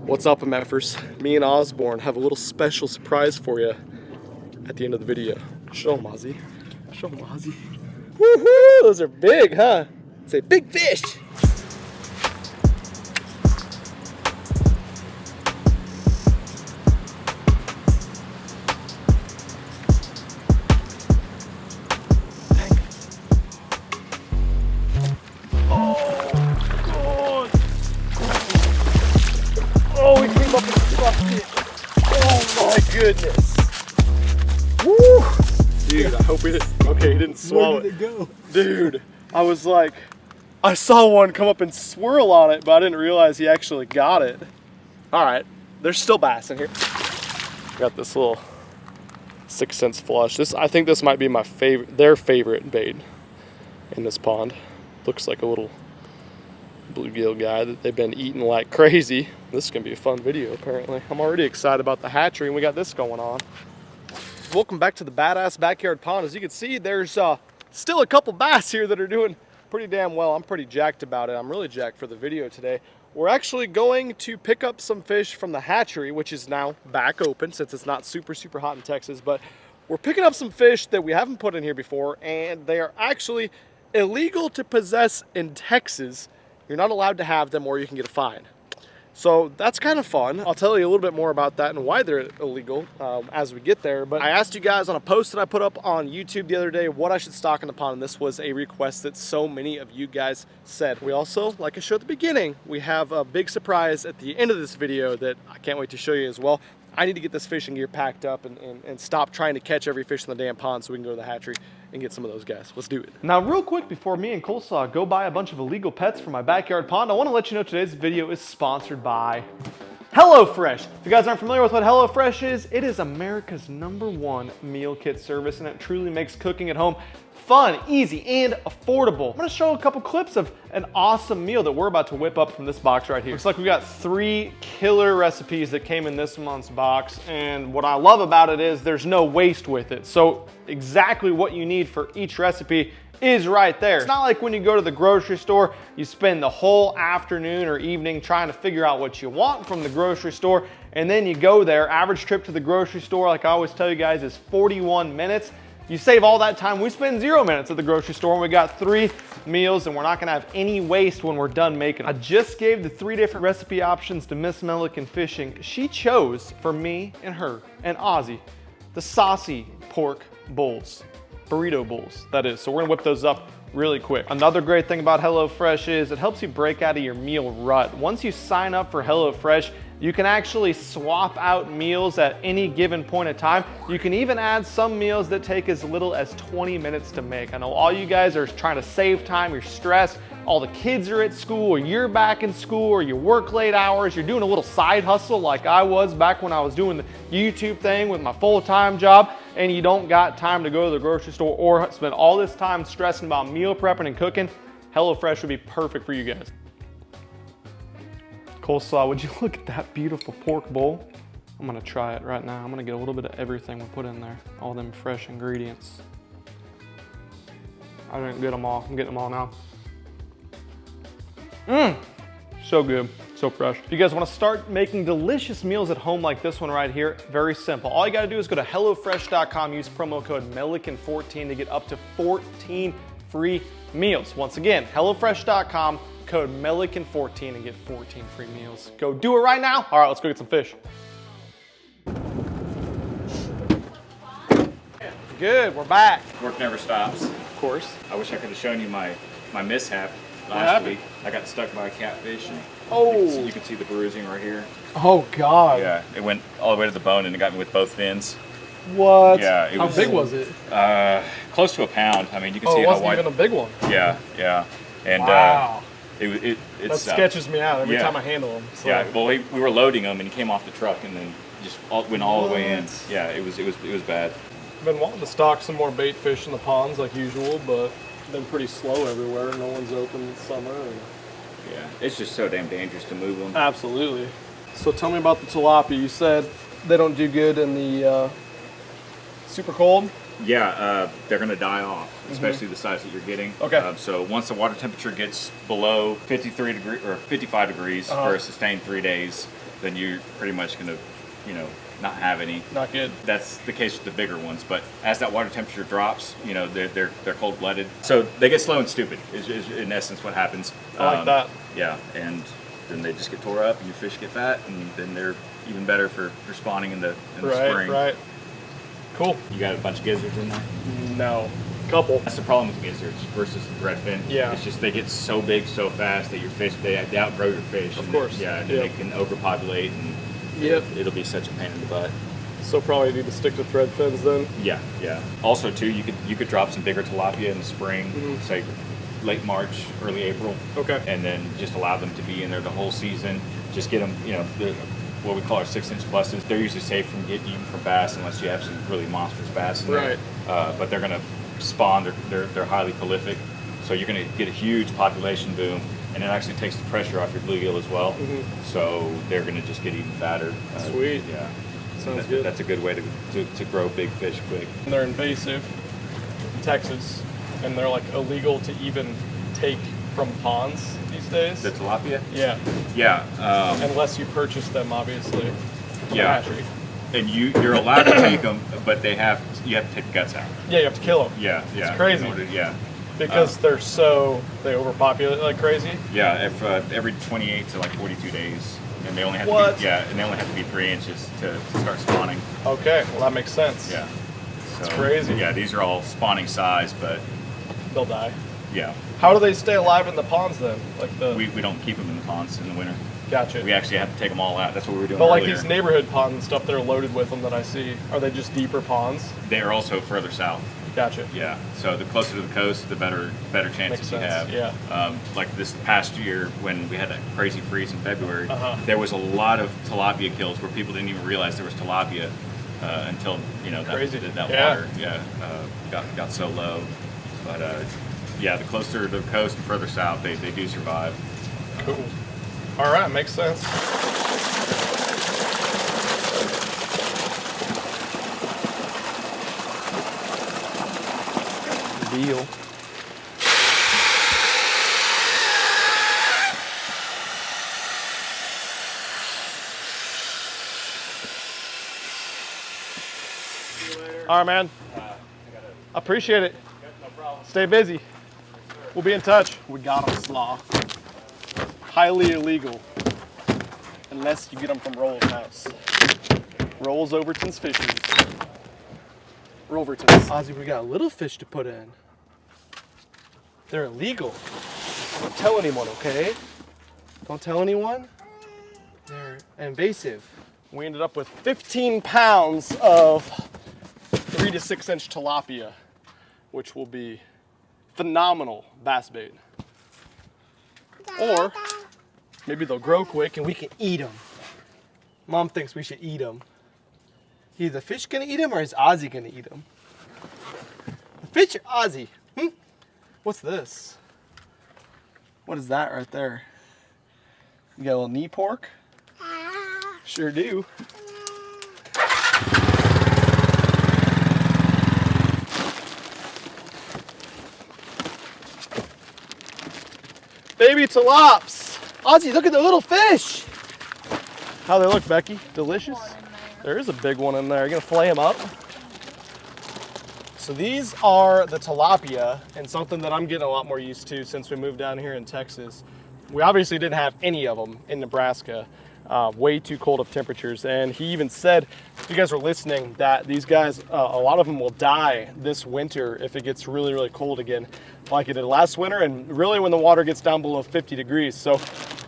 What's up, MFers? Me and Osborne have a little special surprise for you at the end of the video. Show them, Ozzy. Show them, Ozzy. Woohoo! Those are big, huh? Say big fish! Oh, he came up and stuffed it. Oh my goodness. Woo! Dude, I hope he didn't. Okay, he didn't swallow it. Where did it go? Dude, I was like, I saw one come up and swirl on it, but I didn't realize he actually got it. All right, there's still bass in here. Got this little 6 cents flush. I think this might be my favorite, their favorite bait in this pond. Looks like a little bluegill guy that they've been eating like crazy. This is gonna be a fun video apparently. I'm already excited about the hatchery and we got this going on. Welcome back to the Badass Backyard Pond. As you can see, there's still a couple bass here that are doing pretty damn well. I'm pretty jacked about it. I'm really jacked for the video today. We're actually going to pick up some fish from the hatchery, which is now back open since it's not super hot in Texas, but we're picking up some fish that we haven't put in here before, and they are actually illegal to possess in Texas. You're not allowed to have them or you can get a fine. So that's kind of fun. I'll tell you a little bit more about that and why they're illegal as we get there. But I asked you guys on a post that I put up on YouTube the other day what I should stock in the pond, and this was a request that so many of you guys said. We also, like I showed at the beginning, we have a big surprise at the end of this video that I can't wait to show you as well. I need to get this fishing gear packed up and stop trying to catch every fish in the damn pond so we can go to the hatchery and get some of those guys. Let's do it. Now, real quick, before me and Coleslaw go buy a bunch of illegal pets for my backyard pond, I want to let you know today's video is sponsored by HelloFresh. If you guys aren't familiar with what HelloFresh is, it is America's #1 meal kit service, and it truly makes cooking at home fun, easy, and affordable. I'm gonna show a couple clips of an awesome meal that we're about to whip up from this box right here. Looks like we got 3 killer recipes that came in this month's box, and what I love about it is there's no waste with it. So exactly what you need for each recipe is right there. It's not like when you go to the grocery store, you spend the whole afternoon or evening trying to figure out what you want from the grocery store, and then you go there. Average trip to the grocery store, like I always tell you guys, is 41 minutes. You save all that time. We spend 0 minutes at the grocery store and we got 3 meals, and we're not gonna have any waste when we're done making. I just gave the 3 different recipe options to Miss Milliken Fishing. She chose for me and her and Ozzy the saucy pork bowls, burrito bowls, that is. So we're gonna whip those up really quick. Another great thing about HelloFresh is it helps you break out of your meal rut. Once you sign up for HelloFresh, you can actually swap out meals at any given point in time. You can even add some meals that take as little as 20 minutes to make. I know all you guys are trying to save time, you're stressed, all the kids are at school, or you're back in school, or you work late hours, you're doing a little side hustle like I was back when I was doing the YouTube thing with my full-time job, and you don't got time to go to the grocery store or spend all this time stressing about meal prepping and cooking. HelloFresh would be perfect for you guys. Coleslaw, would you look at that beautiful pork bowl? I'm gonna try it right now. I'm gonna get a little bit of everything we put in there, all them fresh ingredients. I didn't get them all, I'm getting them all now. So good, so fresh. If you guys wanna start making delicious meals at home like this one right here, very simple. All you gotta do is go to HelloFresh.com, use promo code Milliken14 to get up to 14 free meals. Once again, HelloFresh.com, code Milliken14 and get 14 free meals. Go do it right now. All right, let's go get some fish. Good, we're back. Work never stops. Of course. I wish I could have shown you my mishap last week. I got stuck by a catfish, and you can see the bruising right here. Oh God. Yeah, it went all the way to the bone, and it got me with both fins. What? Yeah. How big was it? Close to a pound. I mean, you can see it how wasn't wide. even a big one. Yeah, yeah. And wow. That sketches me out every time I handle them. So. Yeah. Well, we were loading them, and he came off the truck, and then just went all the way in. Yeah, it was bad. I've been wanting to stock some more bait fish in the ponds like usual, but been pretty slow everywhere. No one's open this summer. Yeah, it's just so damn dangerous to move them. Absolutely. So tell me about the tilapia. You said they don't do good in the super cold? Yeah, they're going to die off, especially the size that you're getting. Okay. So once the water temperature gets below 53 degrees or 55 degrees for a sustained 3 days, then you're pretty much going to, you know, not have any. Not good. That's the case with the bigger ones. But as that water temperature drops, you know, they're cold-blooded. So they get slow and stupid. Is in essence what happens. I like that. Yeah, and then they just get tore up, and your fish get fat, and then they're even better for spawning in the spring. Right. Cool. You got a bunch of gizzards in there? No. Couple. That's the problem with gizzards versus the redfin. Yeah. It's just they get so big so fast that your fish, they outgrow your fish. Of course. And they can overpopulate, and it'll be such a pain in the butt. So probably need to stick to thread fins then. Yeah. Also too, you could drop some bigger tilapia in the spring, say late March, early April. Okay. And then just allow them to be in there the whole season. Just get them, you know, what we call our 6-inch pluses. They're usually safe from getting eaten from bass unless you have some really monstrous bass in there. But they're going to spawn. They're highly prolific, so you're going to get a huge population boom, and it actually takes the pressure off your bluegill as well. So they're going to just get even fatter. Sweet. Yeah. Sounds good. That's a good way to grow big fish quick. And they're invasive in Texas, and they're like illegal to even take from ponds these days. The tilapia? Yeah. Yeah. Unless you purchase them, obviously. From the hatchery. And you're allowed to take them, but you have to take the guts out. Yeah, you have to kill them. Yeah. It's crazy. Because they overpopulate like crazy. Yeah, if every 28 to like 42 days, and they only have to be 3 inches to start spawning. Okay, well that makes sense. Yeah. It's crazy. Yeah, these are all spawning size, but they'll die. Yeah. How do they stay alive in the ponds then? We don't keep them in the ponds in the winter. Gotcha. We actually have to take them all out. That's what we were doing But earlier. like these neighborhood ponds and stuff that are loaded with them that I see, are they just deeper ponds? They are also further south. Gotcha. Yeah. So the closer to the coast, the better chances you have. Yeah. Like this past year when we had that crazy freeze in February, there was a lot of tilapia kills where people didn't even realize there was tilapia until that water got so low. But the closer to the coast and further south, they do survive. Cool. All right, makes sense. Deal. All right, man. I appreciate it. No problem. Stay busy. We'll be in touch. We got them, slaw. Highly illegal. Unless you get them from Roll's house. Roll's Overton's Fisheries. Roverton's. Ozzy, we got a little fish to put in. They're illegal. Don't tell anyone, okay? Don't tell anyone. They're invasive. We ended up with 15 pounds of 3 to 6 inch tilapia, which will be phenomenal bass bait. Or maybe they'll grow quick and we can eat them. Mom thinks we should eat them. Is the fish gonna eat them or is Ozzy gonna eat them? The fish or Ozzy? What's this? What is that right there? You got a little knee pork? Sure do. Baby tilaps. Ozzy, look at the little fish. How they look, Becky? Delicious? There is a big one in there. You're gonna flay them up? So these are the tilapia, and something that I'm getting a lot more used to since we moved down here in Texas. We obviously didn't have any of them in Nebraska. Way too cold of temperatures. And he even said, if you guys were listening, that these guys, a lot of them will die this winter if it gets really, really cold again, like it did last winter, and really when the water gets down below 50 degrees. So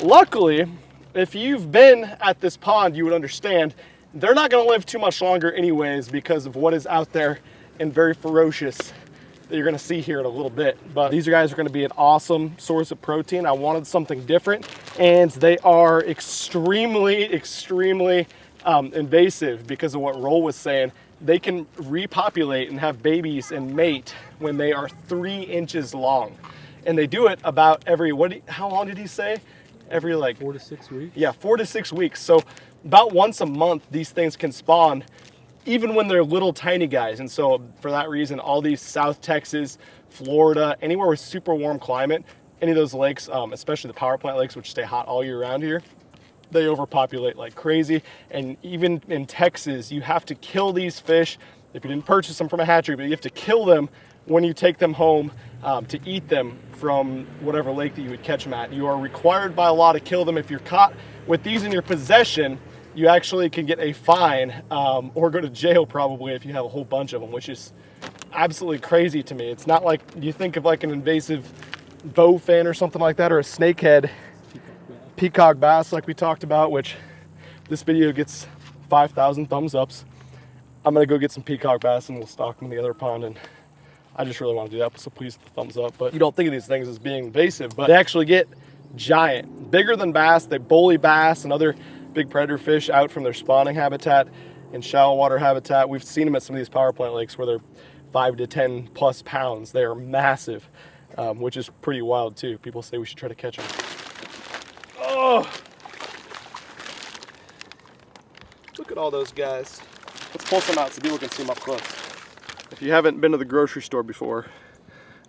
luckily, if you've been at this pond, you would understand they're not gonna live too much longer anyways because of what is out there and very ferocious that you're gonna see here in a little bit. But these guys are gonna be an awesome source of protein. I wanted something different, and they are extremely, extremely invasive because of what Roll was saying. They can repopulate and have babies and mate when they are 3 inches long. And they do it about every, how long did he say? Every like 4 to 6 weeks? Yeah, 4 to 6 weeks. So about once a month, these things can spawn even when they're little tiny guys. And so for that reason, all these South Texas, Florida, anywhere with super warm climate, any of those lakes, especially the power plant lakes, which stay hot all year round here, they overpopulate like crazy. And even in Texas, you have to kill these fish if you didn't purchase them from a hatchery, but you have to kill them when you take them home to eat them from whatever lake that you would catch them at. You are required by law to kill them. If you're caught with these in your possession, you actually can get a fine or go to jail probably if you have a whole bunch of them, which is absolutely crazy to me. It's not like you think of like an invasive bowfin or something like that, or a snakehead peacock bass like we talked about, which this video gets 5,000 thumbs ups. I'm gonna go get some peacock bass and we'll stock them in the other pond, and I just really want to do that, so please hit the thumbs up. But you don't think of these things as being invasive, but they actually get giant, bigger than bass. They bully bass and other big predator fish out from their spawning habitat and shallow water habitat. We've seen them at some of these power plant lakes where they're 5 to 10 plus pounds. They are massive, which is pretty wild too. People say we should try to catch them. Oh, look at all those guys. Let's pull some out so people can see them up close. If you haven't been to the grocery store before,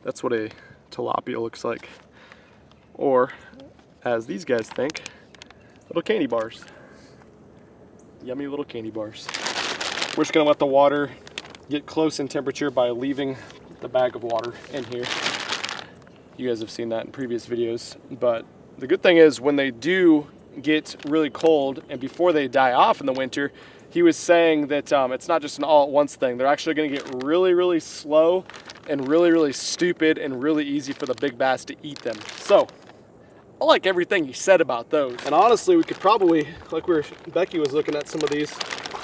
that's what a tilapia looks like. Or, as these guys think, little candy bars. Yummy little candy bars. We're just gonna let the water get close in temperature by leaving the bag of water in here. You guys have seen that in previous videos, but the good thing is when they do get really cold and before they die off in the winter, he was saying that it's not just an all-at-once thing. They're actually going to get really, really slow and really, really stupid and really easy for the big bass to eat them. So, I like everything he said about those. And honestly, we could probably, like Becky was looking at some of these,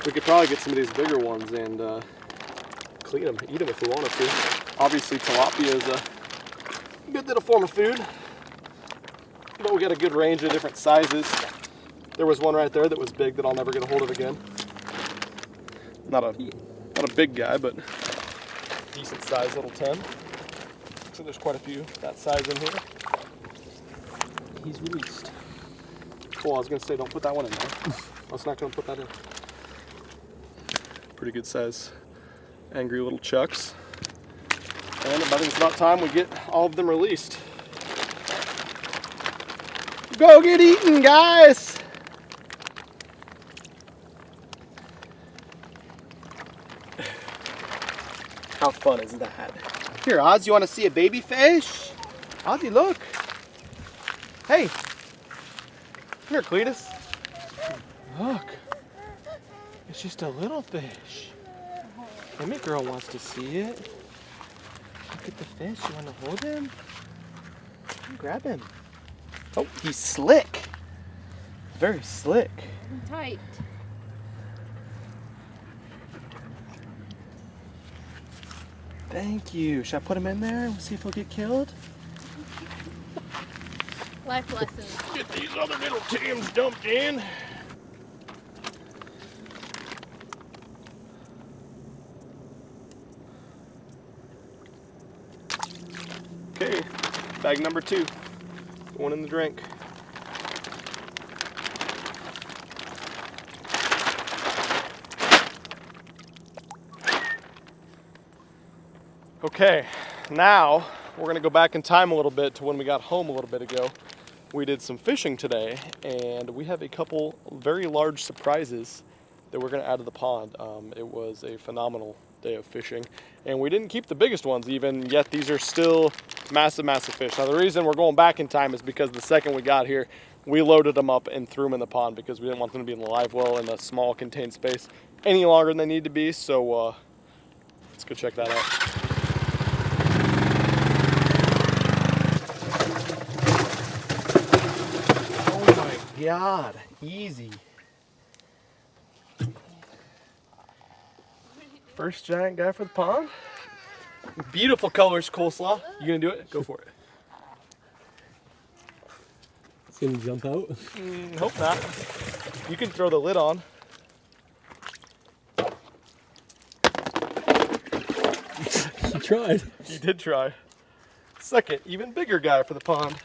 we could probably get some of these bigger ones and clean them, eat them if we wanted to. Obviously, tilapia is a good little form of food, but we got a good range of different sizes. There was one right there that was big that I'll never get a hold of again. Not a big guy, but decent size little 10. So there's quite a few that size in here. He's released. Cool, I was gonna say don't put that one in there. I was not gonna put that in. Pretty good size, angry little chucks. And I think it's about time we get all of them released. Go get eating, guys! How fun is that? Here, Oz, you want to see a baby fish? Ozzy, look. Hey. Come here, Cletus. Look. It's just a little fish. Emmy girl wants to see it. Look at the fish. You want to hold him? Grab him. Oh, he's slick. Very slick. And tight. Thank you. Should I put him in there and see if he'll get killed? Life lessons. Get these other little Tims dumped in. Okay, bag number 2. Going in the drink. Okay, now we're gonna go back in time a little bit to when we got home a little bit ago. We did some fishing today, and we have a couple very large surprises that we're gonna add to the pond. It was a phenomenal day of fishing, and we didn't keep the biggest ones even, yet these are still massive, massive fish. Now the reason we're going back in time is because the second we got here, we loaded them up and threw them in the pond because we didn't want them to be in the live well in a small contained space any longer than they need to be, so let's go check that out. God, easy. First giant guy for the pond. Beautiful colors, coleslaw. You gonna do it? Go for it. It's gonna jump out. Hope not. You can throw the lid on. You tried. You did try. Second, even bigger guy for the pond.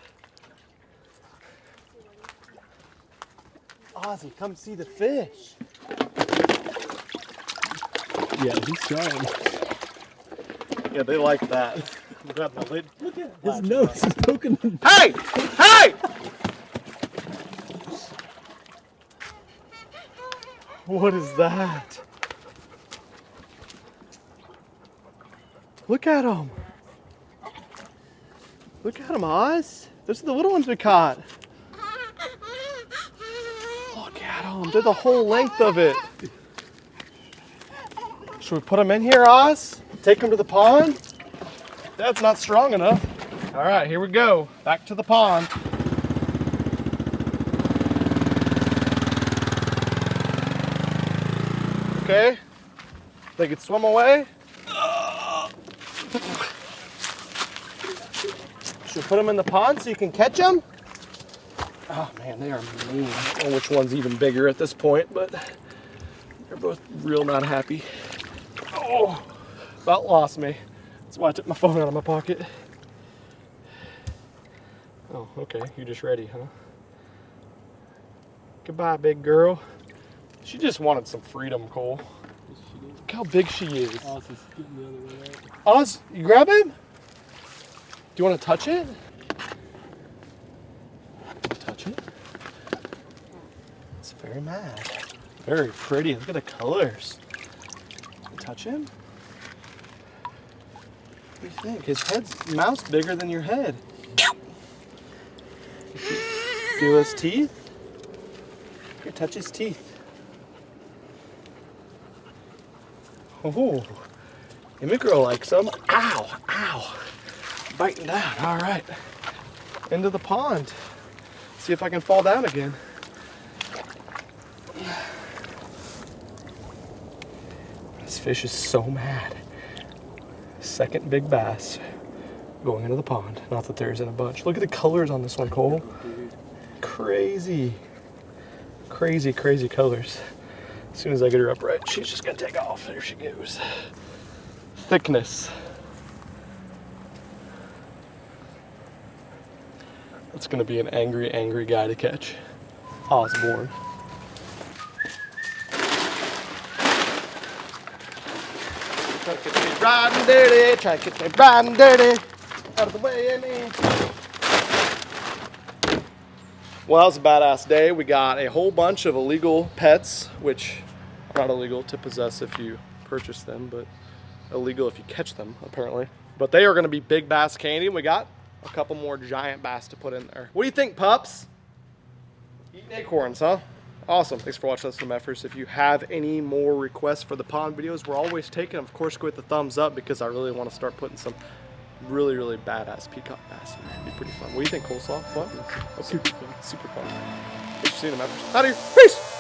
Ozzy, come see the fish. Yeah, he's trying. Yeah, they like that. Grab my lid. Look at His nose is poking them. Hey! Hey! What is that? Look at them. Look at them, Oz. Those are the little ones we caught. Look at them. They're the whole length of it. Should we put them in here, Oz? Take them to the pond? That's not strong enough. All right, here we go. Back to the pond. Okay. They could swim away. Should we put them in the pond so you can catch them? Oh man, they are mean. I don't know which one's even bigger at this point, but they're both real not happy. Oh, about lost me. That's why I took my phone out of my pocket. Oh, okay, you're just ready, huh? Goodbye, big girl. She just wanted some freedom, Cole. Look how big she is. Oz is getting the other way out. Oz, you grab him? Do you want to touch it? Touch it? It's very mad. Very pretty. Look at the colors. Touch him? What do you think? His mouth's bigger than your head. Feel his teeth? Here, touch his teeth. Oh, Immigrant girl likes them. Ow, ow. Biting down. All right. Into the pond. See if I can fall down again. This fish is so mad. Second big bass going into the pond. Not that there isn't a bunch. Look at the colors on this one, Cole. Crazy. Crazy, crazy colors. As soon as I get her upright, she's just gonna take off. There she goes. Thickness. That's gonna be an angry, angry guy to catch. Osborne. Try to catch me riding dirty, try to catch me riding dirty. Out of the way, Amy. Well, that was a badass day. We got a whole bunch of illegal pets, which are not illegal to possess if you purchase them, but illegal if you catch them, apparently. But they are gonna be big bass candy, and we got a couple more giant bass to put in there. What do you think, pups? Eating acorns, huh? Awesome. Thanks for watching. That's some efforts. If you have any more requests for the pond videos, we're always taking them. Of course, go hit the thumbs up because I really want to start putting some really, really badass peacock bass in there. It'd be pretty fun. What do you think, coleslaw? Fun? Okay. Super fun. Super fun. Thanks for seeing them efforts. Out of here. Peace!